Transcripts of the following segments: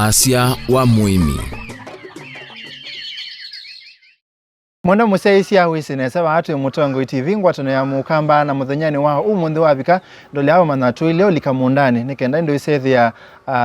Wasya wa Muimi. Mwana musaisi awisi saba hatu mutongo TV ngwatano ya mukamba na muthanyani wa umundi wabika ndole abo manatu leo likamundani nikenda ndo isethi ya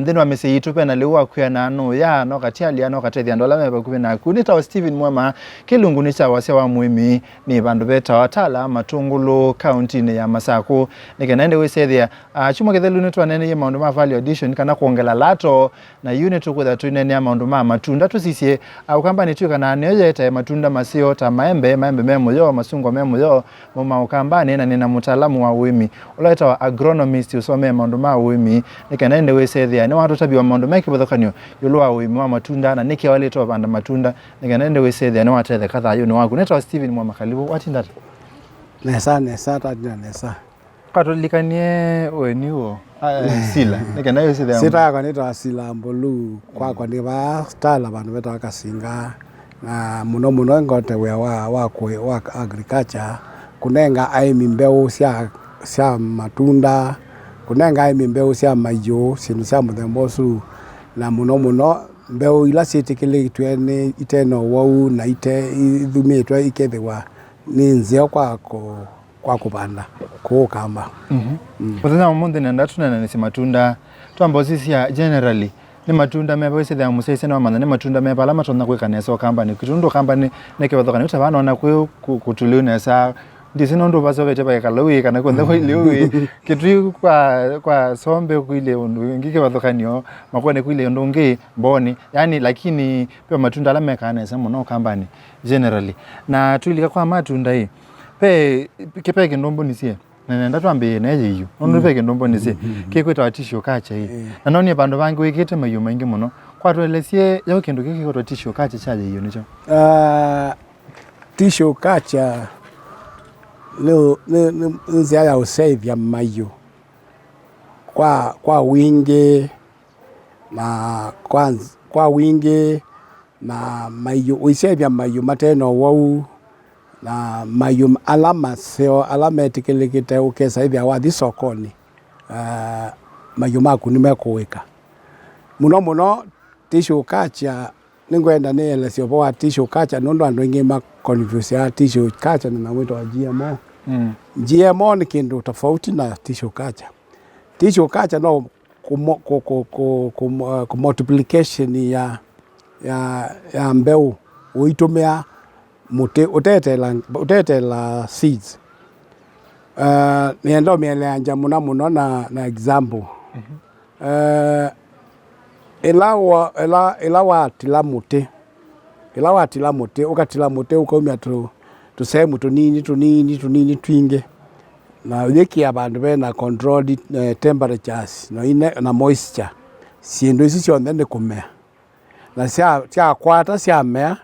ndino wamese yitupe na lewa kuya na anu ya no katiali no katethi ndola meba kubi na kunita Steven Mwema kilunguni cha Wasya wa Muimi ni bandu beta watala Matungulu county ne ya Masako nikenda ndo isethi ya chuma kethelu netu anene ya maundu ma value addition kana kuongela lato na unit kwa tu nene ya maundu ma matunda tusisie au kamba ni tu kana neje ya matunda masio ta maembe memo yo masungo memo yo mama ukambani na nina mtaalamu wa Uimi ulaita wa agronomist usome maundu ma Uimi nikanaende wesethia ni watu tabi wa maundu meki bodhokanyo yulwa Uimi wa matunda na niki wale to banda matunda nikanaende wesethia ni watu kadha yo ni wangu neta Steven Mwema kalibu watindata nesa tatina nesa katolikanie weniwo sila nikanaende wesethia sita kanita sila mbolu kwa ni ba stala bandu beta kasinga na muno ngote wa agriculture kunenga aimi mbeu sia matunda kunenga aimi mbeu sia mayo sinu sia muthembosu na muno mbeu ila sitikile itwene iteno wau na ite ithumitwe ikethiwa ni nzeo kwa kupanda kukamba Kutana mundi na ndatu na nisi matunda tuambosisi ya generally ni matunda meba ise da musese na mama ni matunda meba la matunda kweka neso company kitundo company neke badokana utabana na kwe kutulune sa ndisino ndo baso bete ba kalawi kana konda ko liwi kitu kwa sombe kuile ngike badokanyo makone kuile ndonge mboni yani lakini pia matunda la mekana sema no company generally na tulika kwa matunda hii pe kipeke ndombo nisie nenda twambe neje hiyo ondopeke ndombo nise kekweta watisho kacha hii na noni bandu bangi wikete mayo maingi muno kwatwelesie yao kindu kiki kwa tisho kacha chaje hiyo nicho tisho kacha leo nzia ya usavia mayo kwa wingi na kwa wingi na mayo usavia mayo mateno wau na mayo alama seo alama etikelekete ukesa hivi awadhi sokoni mayo maku nimekuweka muno tisho kacha ningwenda nielesio kwa tisho kacha nondo andu ingi ma confuse ya tisho kacha na mwito wa GMO GMO ni kindu tofauti na tisho kacha no ku multiplication ya mbeu uitumia mute utetela seeds niendo mieleanja muno na example elawa tila mute ukatila mute ukomya tusemu tunini twinge na yeki abandu bena control temperatures no ine na moisture sindu isi cionthe ni kumea na cia kwata cia mea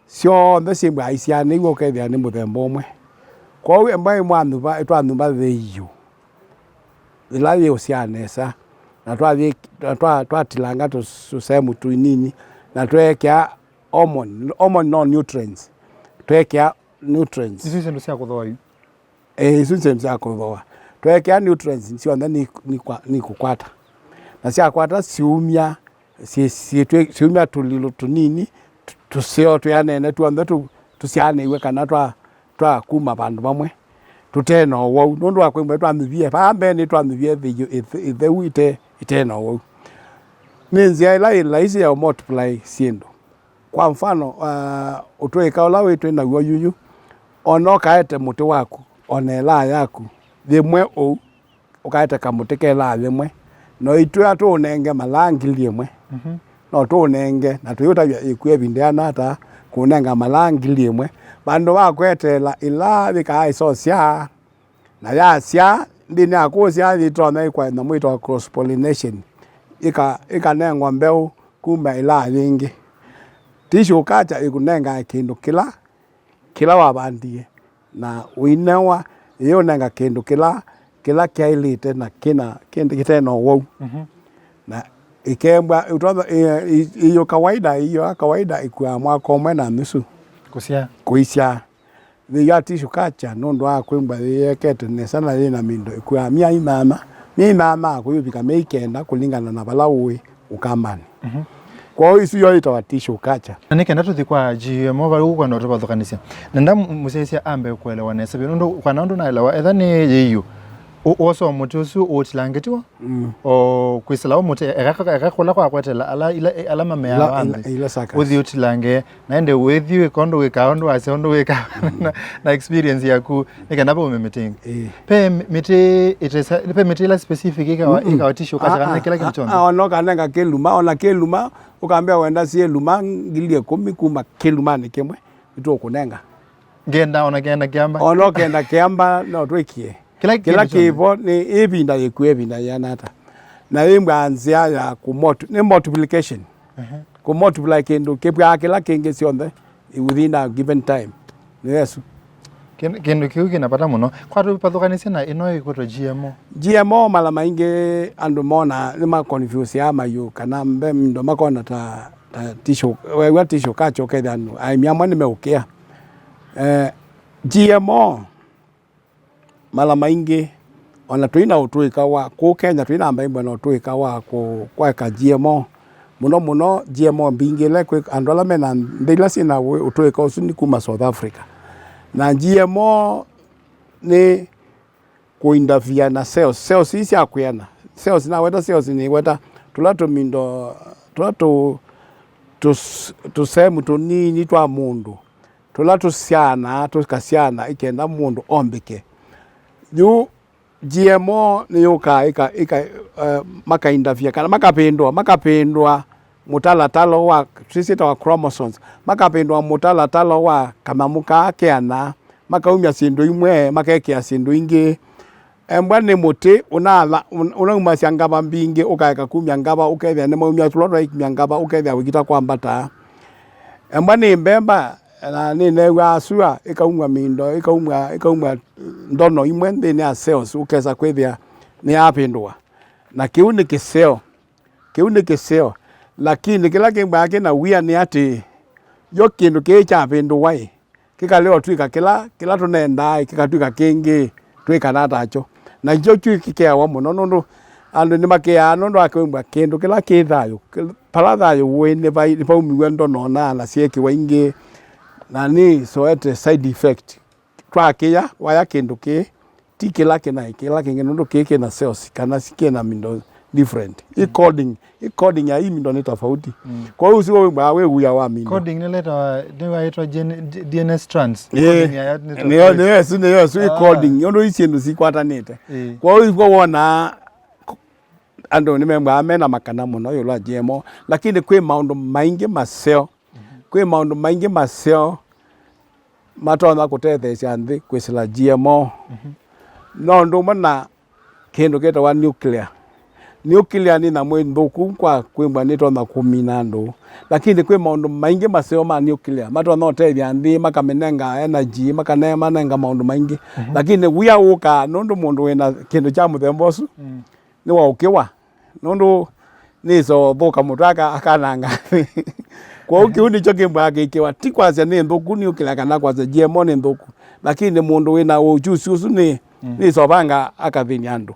sio ndesimbwa aisiane iwo kethia ni muthemba umwe kwa hiyo mbai mwanduba etwanduba theyo ilaye usianesa na twatilanga tusemu twinini na twekea hormone no nutrients twekea nutrients sisi ndo sia kuthoa sisi ndo sia kuthoa twekea nutrients sio ndani ni kukwata na sia kwata siumia siumia tulilo tunini tusio tuyanene tuambe tusiane iwe kana twa kuma bandu bamwe tuteno wau nondu akwimba twamivie pambe ni twamivie thiyo iteno wau ninzia ila isi ya multiply siendo kwa mfano utweka ola wetu na yuyu ono kaete muti waku onela yaku thimwe ou ukaete kamuti kela thimwe no itwe atunenge malangi limwe no tunenge na tuyuta ikwe bindiana hata kunenga malangi limwe bandu bakwetela ila bika isocia na yasia ndini akosia thitona kwa na mwito cross pollination ikanengwa mbeu kumba ila nyingi tisho kacha ikunenga kindu kila wabandie na uinewa iyo nenga kindu kila kiailite na kindu kiteno wau na ikembwa utoba iyo kawaida ikuwa mwaka umwe na nusu kuisha ya tisho kacha nondo akwemba yekete nesana na mindo ikuwa mia mama kuyubika meikenda kulingana na balawe ukambani kwa hiyo isu yo itawa tissue culture na kenda tuthikwa GMO bari ukwa ndo tubathukanisia nenda musesia ambe kuelewa nesa bino kwa nando naelewa etha ni yiyu oso mutusu otilangetiwa o kwisala mutu ekakhola kwa kwetela ala mamea wambe uthi utilange naende wethi kondo wekaondo aseondo weka na experience yaku nikenda bo meeting pe miti itesa pe miti la specific ika tissue kacha kana kila kitu chonde ono kana keluma ukambia wenda sie luma ngilie 10 kuma keluma ni kemwe ito kunenga genda ona genda kiamba ono kenda kiamba no twekie kila kibo ni ebinda yekwebinda yanata na imbanzia ya ni multiplication ku multiply kendo kepya kila kenge sionde within a given time yes kendo kiu kinapata muno kwa tupathukanisia na ino ikoto GMO mala mainge andu mona ni ma confuse ama yu kana mbe ndo makona ta tissue wewe tissue kacho kedanu ai miamwa nimeukia GMO mala maingi ona tuina utuika wa ku Kenya tuina mbaimba na utuika wa kwa ka GMO muno GMO mbingile kwe andola mena ndila sina utuika usuni kuma South Africa na GMO ni kuindavia na cells isi akuyana cells na weta cells ni weta tulato mindo tulato tusemu tunini twa mundu tulato siana tukasiana ikenda mundu ombike yu GMO ni yoka makaindavia kana makapendwa mutalatalo wa trisita wa chromosomes makapendwa mutalatalo wa kamamuka akeana makaumya sindu imwe makekea sindu ingi embwane muti una ngaba mbingi ukaeka kumya ngaba ukethia ne maumya tulotwa ikimya ngaba ukethia wikita kwambata embwane mbemba na nene wasua ikaumwa mindo ikaumwa ndono imwe ndene ya cells ukeza kwethia ni apindwa na kiu ni kiseo lakini kila kimbake na wia ni ati yo kindu kicha apindwa kikaleo twika kila tunenda kikatwika kingi twika natacho na jo twikikea wa muno nondo andu ni makia nondo akwimba kindu kila kithayo palathayo wene vai paumiwe ndono na sieki waingi na ni so ete side effect kwa kia waya kindu ki tikila kina nondo kike na cells kana sikie na mindo different coding ya hii mindo ni tofauti kwa hiyo usio wewe uya wa mindo coding ni leta inaitwa DNA strands coding ya ni coding yondo isiendo sikwatanete kwa hiyo uona ando nimemba amena makana muno yo la GMO lakini kwe maundu maingi maseo matona kutethecia nthi kwisila GMO no ndo mana kendo keta wa nuclear ni na mwendoku kwa kwimba nito na kumina ndo lakini kwe maundu maingi maseo ma nuclear matona utethia nthi makamenenga energy makanenga maundu maingi lakini wia uka nondo mundu wena kendo cha muthembosu ni wa ukiwa nondo niso boka mutaka akananga kwa ukiu ni choke mbake ikiwa tikwaza ni ndoku ni ukila kana kwaza GMO ni ndoku lakini mundu wena ujusi usu ni niso banga akavinyando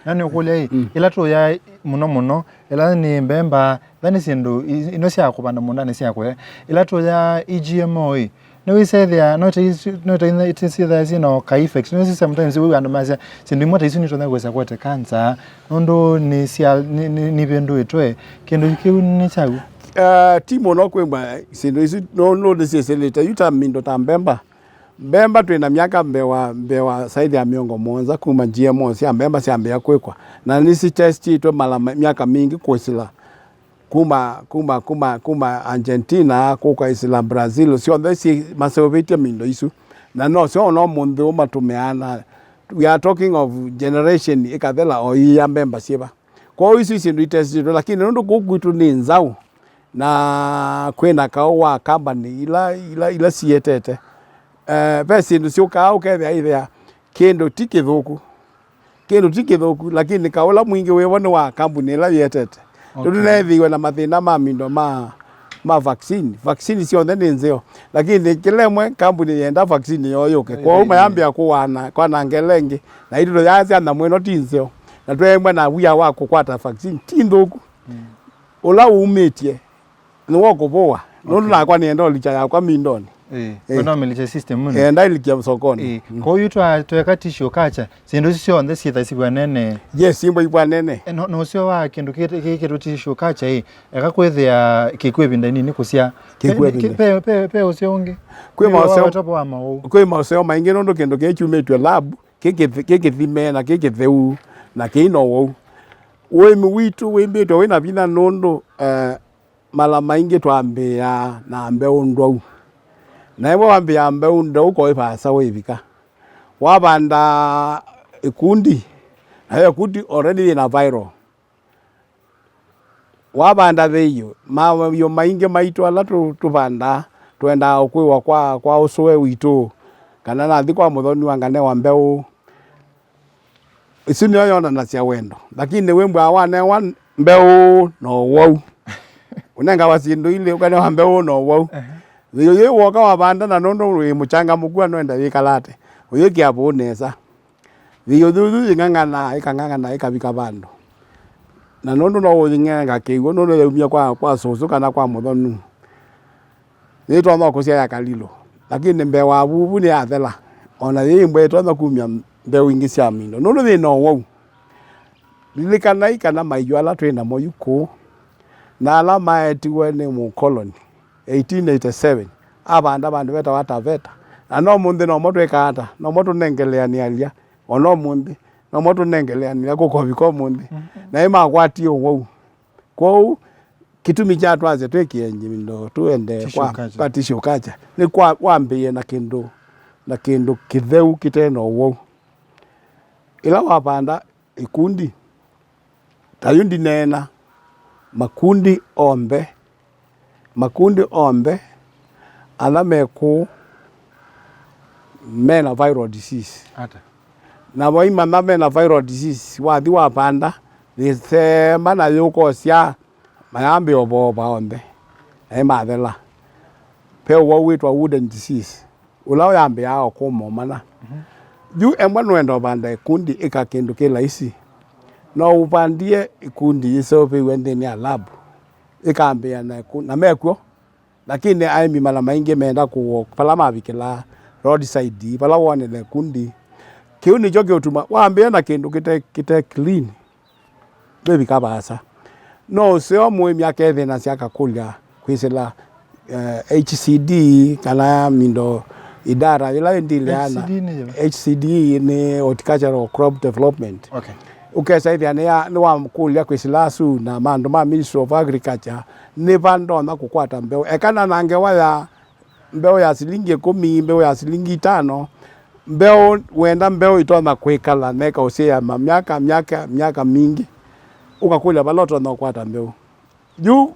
nani ukule ila to ya muno ila ni mbemba thani sindu ino sia kubanda mundani sia kwe ila to ya GMO no we say there not in it is there you know ka effects no sometimes we understand sindu imota isu ni tonda kwesa kwete cancer nondo ni sia ni bendo etwe kendo kiu ni chagu timo no kwemba sindu isu no disiseleta yuta mindo tambemba mbemba twina miaka mbewa saidi ya miongo monza kuma GMO sia mbemba sia mbea kwekwa na nisi test itwe mala miaka mingi kwesila kuma Argentina kwa isla Brazil sio thesi masoveti mindo isu na no sio no mundo matumeana we are talking of generation ikathela o ya mbemba siba kwa hiyo isi ndio test lakini ndo kugwitu ni nzao na kwena kawa company ila sietete basi ndio sio kao kethia ithia kendo tikithuku lakini kaola mwingi wewe ni wa company ila yetete tunethiwe na mathina ma mindo ma vaccine sio ndene nzeo lakini kilemwe company yenda vaccine yoyoke kwa uma yambia kuwana kwa ngelenge na indo yazi na mweno tinzeo na twemwe na wia wako kwata vaccine tindhuku ula umetie ni wako boa nundu na kwa nienda licha ya kwa mindoni kuna milicha system muno ndai likia sokoni kwa hiyo tweka tissue kacha sindu sio on the sitha nene yes simbo ibwa nene no sio wa kindu kike tissue kacha ekakwethia kikwebinda nini kusia pe usio ungi kwe mauseo maingi nundu kindu kichumetwe lab kikithime na kikitheu na kino wou Uimi witu wimbitwe wina vina nundu mala maingi twambia na mbeu ndwau na ibo wambia mbeu ndau ko ipasa wivika wabanda ikundi na ikundi already ina viral wabanda theyo yo maingi maitu ala tubanda twenda ukwiwa kwa usuwe witu kana na thikwa muthoni wangane wa mbeu isini yona na cia wendo lakini wembe awane wan mbeu no wau unenga wasindu ile ukane wa mbeu no wau yo ye woka wabanda na nondo muchanga mukua no enda yikalate uyo kiapo nesa yo dudu ngangana ikabika bando na nondo no wingenga kigo nondo yumia kwa soso kana kwa muthonu ni twa kusia ya kalilo lakini mbewa bubu ni athela ona yimbe twa kumia mbeu ingi cia mindo nondo ni no wau lilikana ikana maiyo ala twina moyuko na ala maetiwe ni mu colony 1887 abanda bandu beta wataveta na no munde no moto ekata no moto nengeleani alia ono munde no moto nengeleani akoko biko munde na ima kwati wau kwau kitumi cha twaze twekienje mindo tuende kwa patisho kacha ni kwa wambie na kindu kitheu kiteno wau ila wabanda ikundi tayundi nena makundi ombe ala meku mena viral disease ata na boima mena viral disease wathi wabanda thema na yuko cia mayambe obo ombe mathela pe wo witwa wooden disease ula yambe yao kumo mana juu emwa nwendo banda ikundi ikakindu kila isi no upandie ikundi isope wende ni alabu ikambia na mekwo lakini aimi mala maingi meenda ku pala mabikila roadside pala wone le kundi kiuni joge utuma waambia na kindu kite clean bebi kabasa no sio muimi akethe na siaka kulya kwisela HCD kana mindo idara ila endiliana HCD ni horticultural crop development okay ukesa ithia ni wa mkulia kwisilasu na mando ma Ministry of Agriculture ni bando na kukwata mbeu ekana nange waya mbeu ya silingi 10 mbeu ya silingi 5 mbeu wenda mbeu itona kwikala neka usia miaka mingi ukakulia baloto na kukwata mbeu juu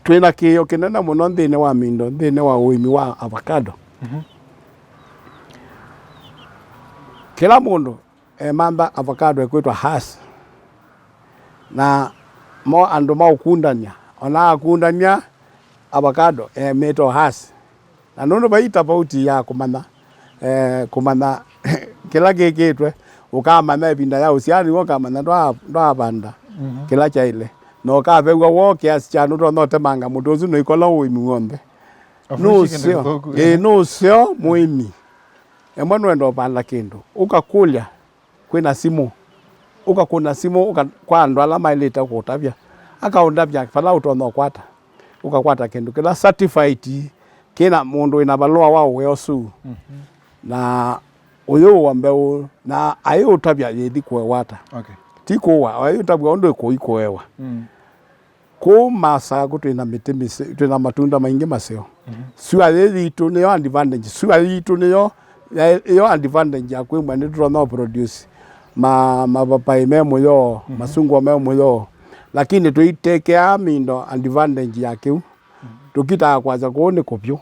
twina kiyo kinena muno ndine wa mindo ndine wa uimi wa avocado kila mundu mamba avocado ekwitwa has na mo andu maukundania ona akundania avocado meto has na nono baita bauti ya kumana kila geketwe ukamana ebinda ya usiani ukamana ndo banda kila chaile no ka begwa woke asichanu ndo note manga mudozu no ikola uimi ngombe no sio muimi emwana ndo banda kindu ukakulya kwina simu ukakuna simu kwa ndo ala maileta kutabya akaundabya pala utono kwata ukakwata kindu kila certified kina mundu ina balua wao weosu na uyo wambeu na ayo utabya yedi kwewata okay tiko wa ayo utabya ndo ikoewa ko masa kutwina mitimisi twina matunda maingi maseo sua yedi to ne advantage sua yedi to ne yo advantage akwe mwane no produce mapapai memo yo masungwa memo yo lakini tuitekea mindo advantage yake tukita kwaza kuone kopyo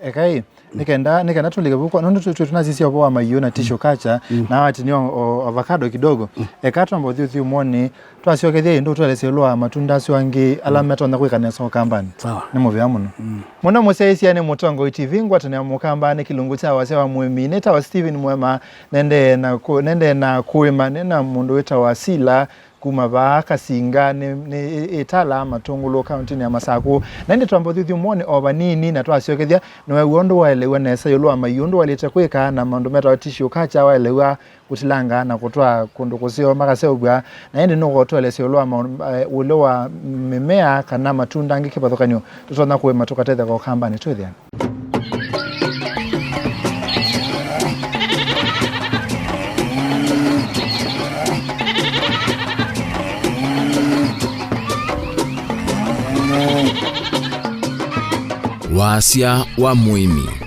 ekai nikenda tulike buko nondo tunazisia kwa mayo na tisho kacha na wati ni avocado kidogo ekato mbo thiu moni twasiokethia ndo twaleselwa matunda siwangi alameto na kwikana so kambani ni movya muno mona museisia ni mutongo TV ngwatana mukambani kilungu cha wase wa Muimi neta wa Steven Mwema nende na kuima nena mundu weta wasila kuma ba Kasinga ni Itala Matungulo county ya Masako na ndi twambothithio mone oba nini na twaciokethia no wondo waelewa nesa yolo amayundo waleta kweka na mandu meta tissue kacha waelewa kutilanga na kutwa kundu kusio makaseubwa na ndi no gotwele yolo ulo wa mimea kana matunda ngikipathokanyo tutona kuwe matokatetha kwa kamba ni twithia Wasya wa Muimi.